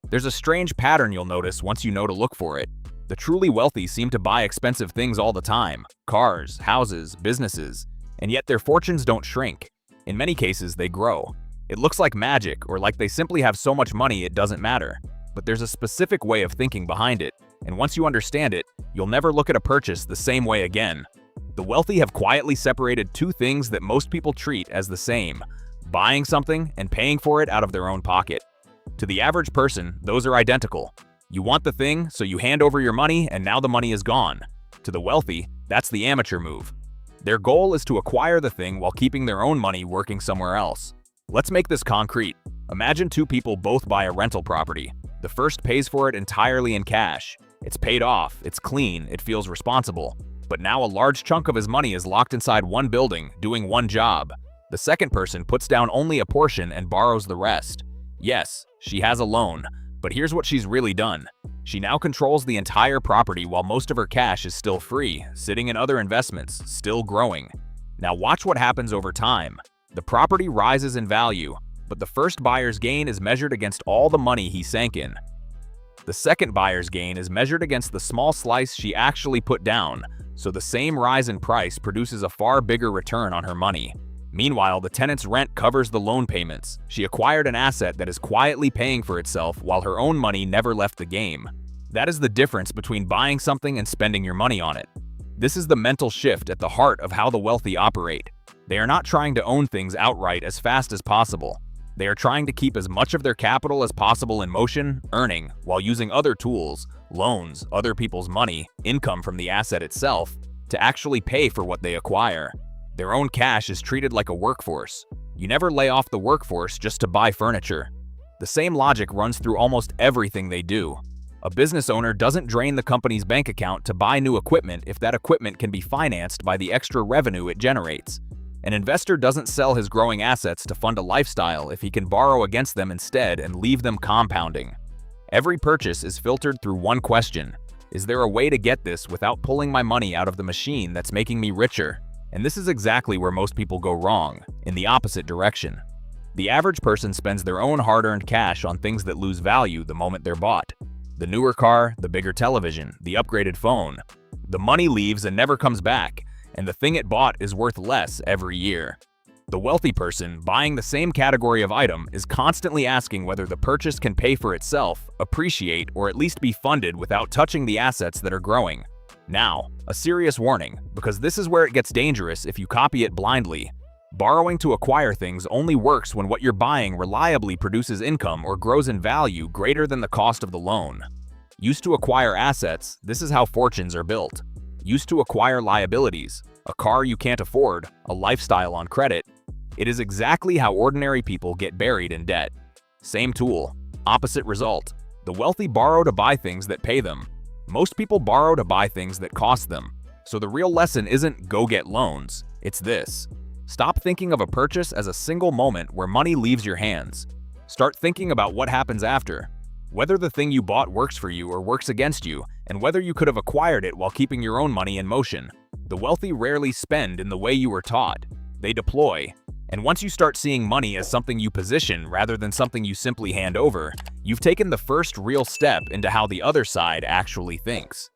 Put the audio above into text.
There's a strange pattern you'll notice once you know to look for it. The truly wealthy seem to buy expensive things all the time: cars, houses, businesses, and yet their fortunes don't shrink. In many cases, they grow. It looks like magic, or like they simply have so much money it doesn't matter. But there's a specific way of thinking behind it, and once you understand it, you'll never look at a purchase the same way again. The wealthy have quietly separated two things that most people treat as the same: buying something and paying for it out of their own pocket. To the average person, those are identical. You want the thing, so you hand over your money, and now the money is gone. To the wealthy, that's the amateur move. Their goal is to acquire the thing while keeping their own money working somewhere else. Let's make this concrete. Imagine two people both buy a rental property. The first pays for it entirely in cash. It's paid off, it's clean, it feels responsible. But now a large chunk of his money is locked inside one building, doing one job. The second person puts down only a portion and borrows the rest. Yes, she has a loan, but here's what she's really done. She now controls the entire property while most of her cash is still free, sitting in other investments, still growing. Now watch what happens over time. The property rises in value, but the first buyer's gain is measured against all the money he sank in. The second buyer's gain is measured against the small slice she actually put down, so the same rise in price produces a far bigger return on her money. Meanwhile, the tenant's rent covers the loan payments. She acquired an asset that is quietly paying for itself while her own money never left the game. That is the difference between buying something and spending your money on it. This is the mental shift at the heart of how the wealthy operate. They are not trying to own things outright as fast as possible. They are trying to keep as much of their capital as possible in motion, earning, while using other tools, loans, other people's money, income from the asset itself, to actually pay for what they acquire. Their own cash is treated like a workforce. You never lay off the workforce just to buy furniture. The same logic runs through almost everything they do. A business owner doesn't drain the company's bank account to buy new equipment if that equipment can be financed by the extra revenue it generates. An investor doesn't sell his growing assets to fund a lifestyle if he can borrow against them instead and leave them compounding. Every purchase is filtered through one question: is there a way to get this without pulling my money out of the machine that's making me richer? And this is exactly where most people go wrong, in the opposite direction. The average person spends their own hard-earned cash on things that lose value the moment they're bought. The newer car, the bigger television, the upgraded phone. The money leaves and never comes back, and the thing it bought is worth less every year. The wealthy person, buying the same category of item, is constantly asking whether the purchase can pay for itself, appreciate, or at least be funded without touching the assets that are growing. Now, a serious warning, because this is where it gets dangerous if you copy it blindly. Borrowing to acquire things only works when what you're buying reliably produces income or grows in value greater than the cost of the loan. Used to acquire assets, this is how fortunes are built. Used to acquire liabilities, a car you can't afford, a lifestyle on credit. It is exactly how ordinary people get buried in debt. Same tool, opposite result. The wealthy borrow to buy things that pay them. Most people borrow to buy things that cost them. So the real lesson isn't go get loans, it's this. Stop thinking of a purchase as a single moment where money leaves your hands. Start thinking about what happens after. Whether the thing you bought works for you or works against you, and whether you could have acquired it while keeping your own money in motion. The wealthy rarely spend in the way you were taught. They deploy. And once you start seeing money as something you position rather than something you simply hand over, you've taken the first real step into how the other side actually thinks.